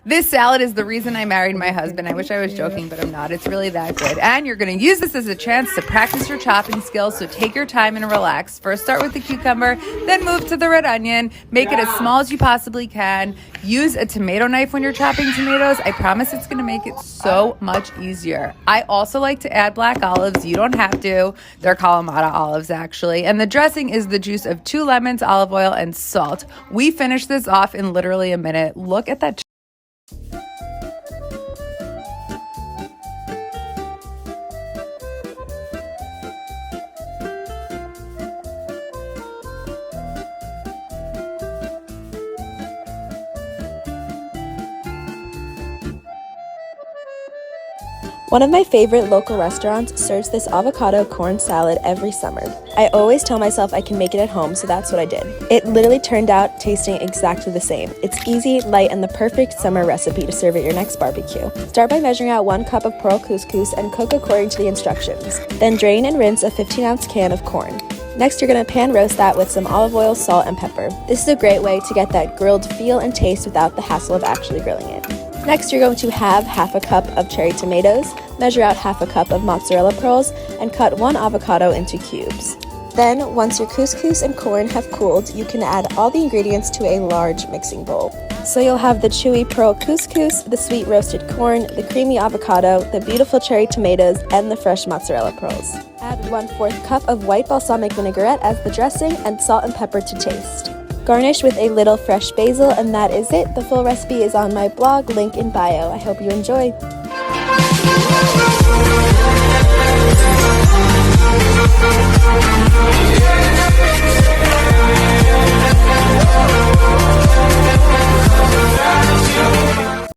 This salad is the reason I married my husband. I wish I was joking, but I'm not. It's really that good. And you're going to use this as a chance to practice your chopping skills, so take your time and relax. First start with the cucumber, then move to the red onion. Make it as small as you possibly can. Use a tomato knife when you're chopping tomatoes. I promise it's going to make it so much easier. I also like to add black olives. You don't have to. They're Kalamata olives, actually. And the dressing is the juice of 2 lemons, olive oil, and salt. We finish this off in literally a minute. Look at that. One of my favorite local restaurants serves this avocado corn salad every summer. I always tell myself I can make it at home, so that's what I did. It literally turned out tasting exactly the same. It's easy, light, and the perfect summer recipe to serve at your next barbecue. Start by measuring out 1 cup of pearl couscous and cook according to the instructions. Then drain and rinse a 15-ounce can of corn. Next, you're going to pan roast that with some olive oil, salt, and pepper. This is a great way to get that grilled feel and taste without the hassle of actually grilling it. Next, you're going to have half a cup of cherry tomatoes, measure out half a cup of mozzarella pearls, and cut 1 avocado into cubes. Then, once your couscous and corn have cooled, you can add all the ingredients to a large mixing bowl. So you'll have the chewy pearl couscous, the sweet roasted corn, the creamy avocado, the beautiful cherry tomatoes, and the fresh mozzarella pearls. Add 1/4 cup of white balsamic vinaigrette as the dressing and salt and pepper to taste. Garnish with a little fresh basil, and that is it. The full recipe is on my blog, link in bio. I hope you enjoy. Yeah.